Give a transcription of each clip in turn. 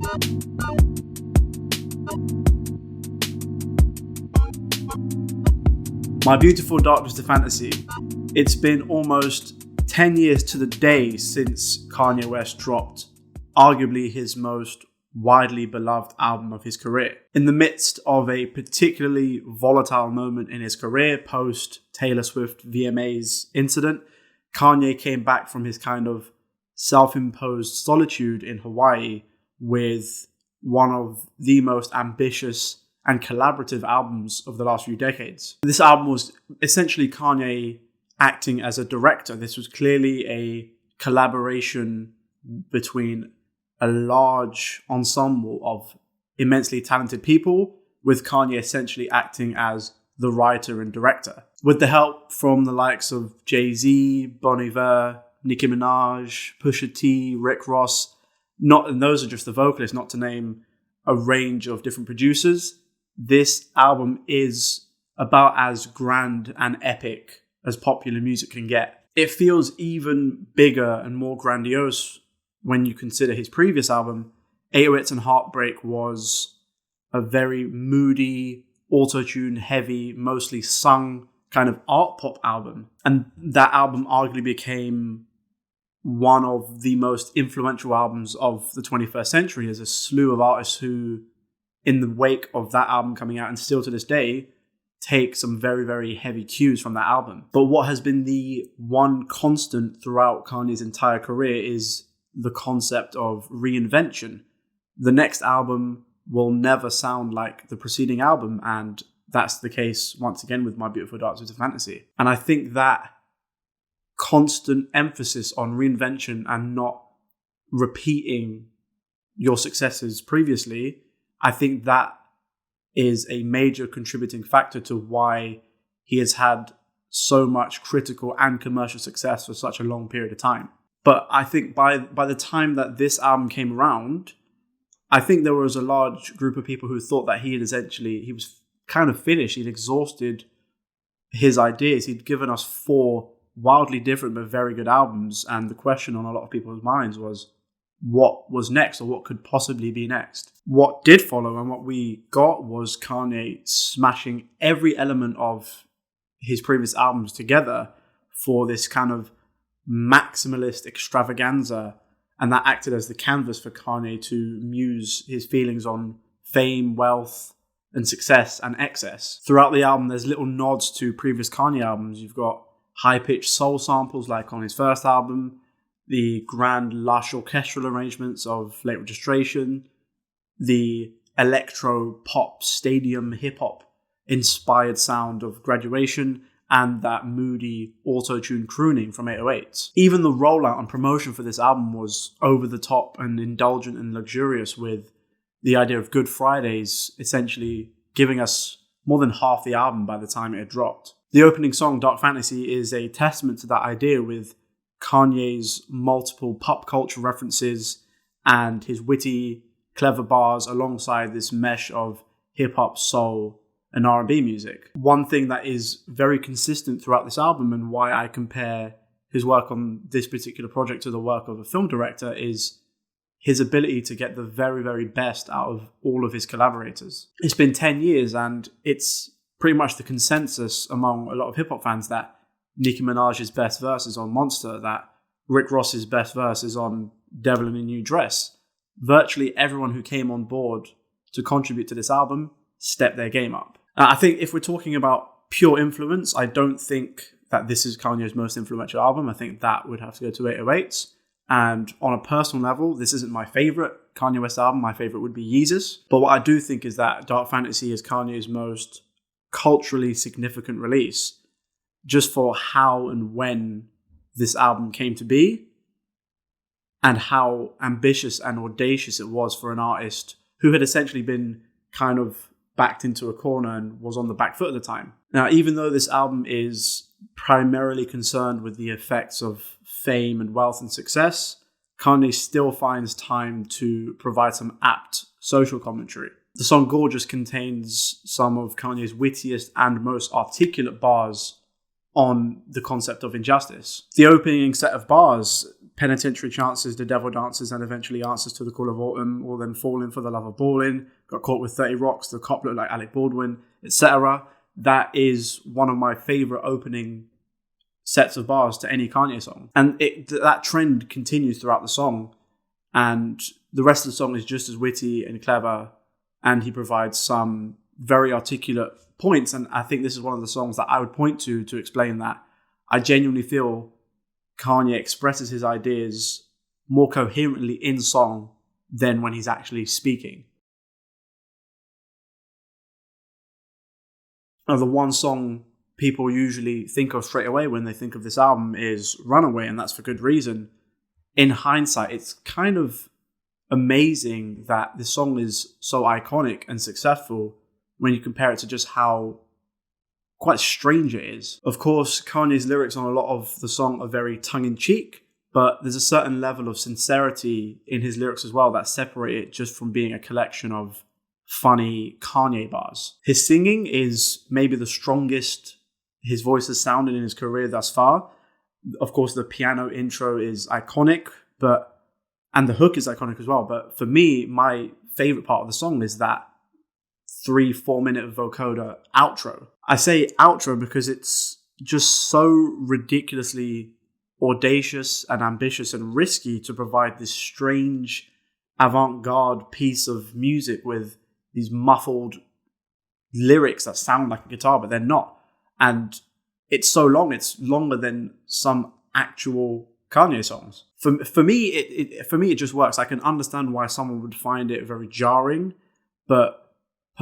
My Beautiful Dark Twisted Fantasy. It's been almost 10 years to the day since Kanye West dropped arguably his most widely beloved album of his career. In the midst of a particularly volatile moment in his career post Taylor Swift VMAs incident, Kanye came back from his kind of self-imposed solitude in Hawaii with one of the most ambitious and collaborative albums of the last few decades. This album was essentially Kanye acting as a director. This was clearly a collaboration between a large ensemble of immensely talented people, with Kanye essentially acting as the writer and director. With the help from the likes of Jay-Z, Bon Iver, Nicki Minaj, Pusha T, Rick Ross, and those are just the vocalists, not to name a range of different producers. This album is about as grand and epic as popular music can get. It feels even bigger and more grandiose when you consider his previous album. 808s and Heartbreak was a very moody, auto-tune heavy, mostly sung kind of art pop album. And that album arguably became one of the most influential albums of the 21st century. There's a slew of artists who, in the wake of that album coming out and still to this day, take some very, very heavy cues from that album. But what has been the one constant throughout Kanye's entire career is the concept of reinvention. The next album will never sound like the preceding album, and that's the case once again with My Beautiful Dark Twisted Fantasy. And I think that constant emphasis on reinvention and not repeating your successes previously, I think that is a major contributing factor to why he has had so much critical and commercial success for such a long period of time. But I think by the time that this album came around, I think there was a large group of people who thought that he was kind of finished. He'd exhausted his ideas. He'd given us 4 wildly different but very good albums. And the question on a lot of people's minds was, what was next, or what could possibly be next? What did follow and what we got was Kanye smashing every element of his previous albums together for this kind of maximalist extravaganza, and that acted as the canvas for Kanye to muse his feelings on fame, wealth, and success and excess. Throughout the album, there's little nods to previous Kanye albums. You've got high-pitched soul samples like on his first album, the grand, lush orchestral arrangements of Late Registration, the electro-pop, stadium hip-hop inspired sound of Graduation, and that moody auto-tune crooning from 808s. Even the rollout and promotion for this album was over-the-top and indulgent and luxurious, with the idea of Good Fridays essentially giving us more than half the album by the time it had dropped. The opening song, Dark Fantasy, is a testament to that idea, with Kanye's multiple pop culture references and his witty, clever bars alongside this mesh of hip-hop, soul, and R&B music. One thing that is very consistent throughout this album, and why I compare his work on this particular project to the work of a film director, is his ability to get the very, very best out of all of his collaborators. It's been 10 years, and it's pretty much the consensus among a lot of hip-hop fans that Nicki Minaj's best verse is on Monster, that Rick Ross's best verse is on Devil in a New Dress. Virtually everyone who came on board to contribute to this album stepped their game up. I think if we're talking about pure influence, I don't think that this is Kanye's most influential album. I think that would have to go to 808s. And on a personal level, this isn't my favorite Kanye West album. My favorite would be Yeezus. But what I do think is that Dark Fantasy is Kanye's most culturally significant release, just for how and when this album came to be, and how ambitious and audacious it was for an artist who had essentially been kind of backed into a corner and was on the back foot at the time. Now, even though this album is primarily concerned with the effects of fame and wealth and success, Kanye still finds time to provide some apt social commentary. The song Gorgeous contains some of Kanye's wittiest and most articulate bars on the concept of injustice. The opening set of bars Penitentiary Chances, The Devil Dances, and eventually Answers to the Call of Autumn, or then Falling for the Love of Ballin', Got Caught with 30 Rocks, The Cop Looked Like Alec Baldwin, etc. That is one of my favourite opening sets of bars to any Kanye song. And that trend continues throughout the song, and the rest of the song is just as witty and clever, and he provides some very articulate points. And I think this is one of the songs that I would point to explain that. I genuinely feel Kanye expresses his ideas more coherently in song than when he's actually speaking. Now, the one song people usually think of straight away when they think of this album is Runaway, and that's for good reason. In hindsight, it's kind of amazing that this song is so iconic and successful when you compare it to just how quite strange it is. Of course, Kanye's lyrics on a lot of the song are very tongue-in-cheek, but there's a certain level of sincerity in his lyrics as well that separate it just from being a collection of funny Kanye bars. His singing is maybe the strongest his voice has sounded in his career thus far. Of course, the piano intro is iconic, and the hook is iconic as well. But for me, my favorite part of the song is that 3-4 minute vocoder outro. I say outro because it's just so ridiculously audacious and ambitious and risky to provide this strange avant-garde piece of music with these muffled lyrics that sound like a guitar, but they're not. And it's so long, it's longer than some actual Kanye songs. For me, it just works. I can understand why someone would find it very jarring, but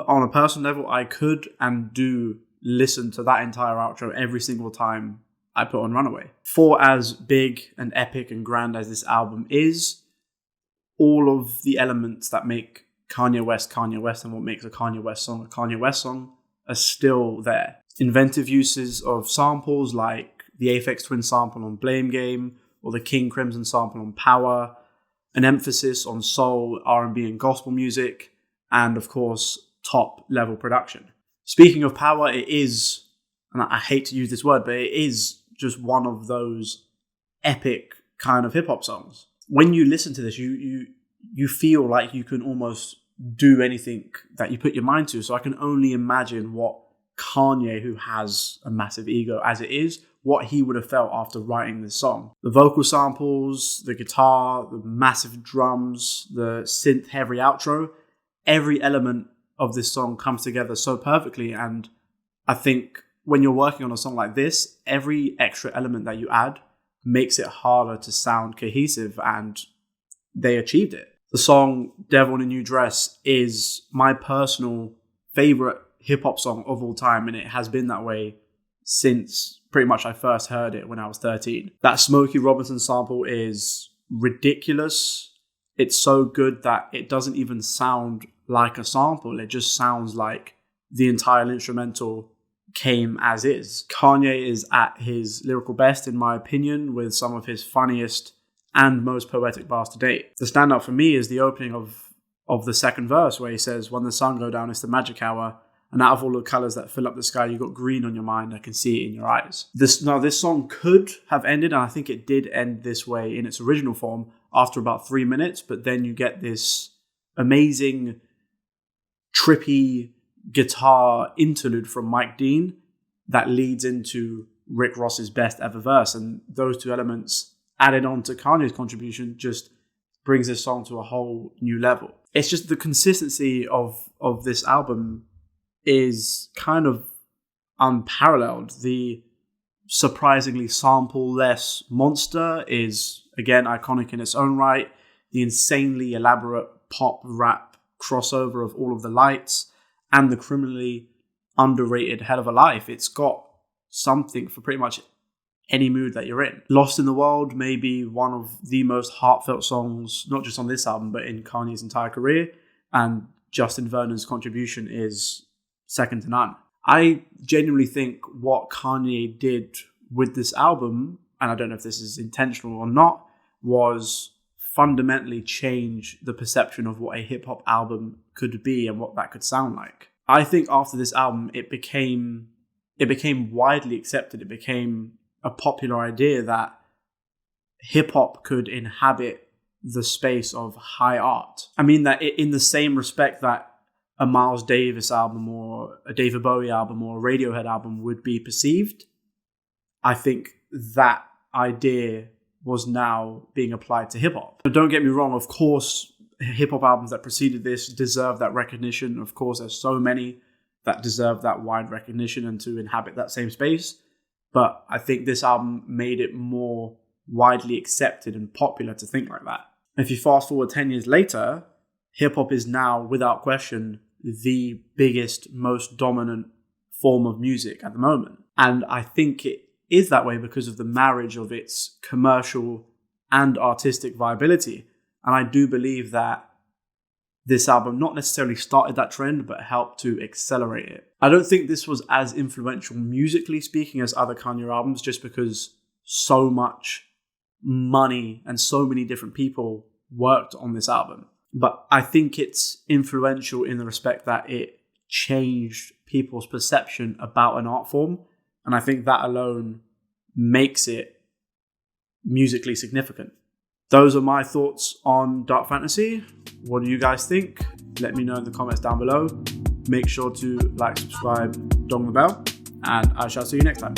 on a personal level, I could and do listen to that entire outro every single time I put on Runaway. For as big and epic and grand as this album is, all of the elements that make Kanye West and what makes a Kanye West song are still there. Inventive uses of samples like the Aphex Twin sample on Blame Game or the King Crimson sample on Power, an emphasis on soul, R&B and gospel music, and of course, top level production. Speaking of Power, it is, and I hate to use this word, but it is just one of those epic kind of hip hop songs. When you listen to this, you feel like you can almost do anything that you put your mind to. So I can only imagine what Kanye, who has a massive ego as it is, what he would have felt after writing this song. The vocal samples, the guitar, the massive drums, the synth heavy outro, every element of this song comes together so perfectly. And I think when you're working on a song like this, every extra element that you add makes it harder to sound cohesive, and they achieved it. The song Devil in a New Dress is my personal favorite hip-hop song of all time, and it has been that way since pretty much I first heard it when I was 13. That Smokey Robinson sample is ridiculous. It's so good that it doesn't even sound like a sample. It just sounds like the entire instrumental came as is. Kanye is at his lyrical best, in my opinion, with some of his funniest and most poetic bars to date. The standout for me is the opening of the second verse, where he says, "When the sun go down, it's the magic hour. And out of all the colours that fill up the sky, you got green on your mind. I can see it in your eyes." This song could have ended, and I think it did end this way in its original form after about 3 minutes. But then you get this amazing, trippy guitar interlude from Mike Dean that leads into Rick Ross's best ever verse. And those two elements added on to Kanye's contribution just brings this song to a whole new level. It's just the consistency of this album is kind of unparalleled. The surprisingly sample-less Monster is, again, iconic in its own right. The insanely elaborate pop-rap crossover of All of the Lights and the criminally underrated Hell of a Life. It's got something for pretty much any mood that you're in. Lost in the World may be one of the most heartfelt songs, not just on this album, but in Kanye's entire career. And Justin Vernon's contribution is second to none. I genuinely think what Kanye did with this album, and I don't know if this is intentional or not, was fundamentally change the perception of what a hip-hop album could be and what that could sound like. I think after this album, it became widely accepted. It became a popular idea that hip hop could inhabit the space of high art. I mean that in the same respect that a Miles Davis album or a David Bowie album or a Radiohead album would be perceived, I think that idea was now being applied to hip hop. Don't get me wrong, of course, hip hop albums that preceded this deserve that recognition. Of course, there's so many that deserve that wide recognition and to inhabit that same space. But I think this album made it more widely accepted and popular to think like that. If you fast forward 10 years later, hip hop is now, without question, the biggest, most dominant form of music at the moment. And I think it is that way because of the marriage of its commercial and artistic viability. And I do believe that this album not necessarily started that trend, but helped to accelerate it. I don't think this was as influential musically speaking as other Kanye albums, just because so much money and so many different people worked on this album. But I think it's influential in the respect that it changed people's perception about an art form. And I think that alone makes it musically significant. Those are my thoughts on Dark Fantasy. What do you guys think? Let me know in the comments down below. Make sure to like, subscribe, dong the bell, and I shall see you next time.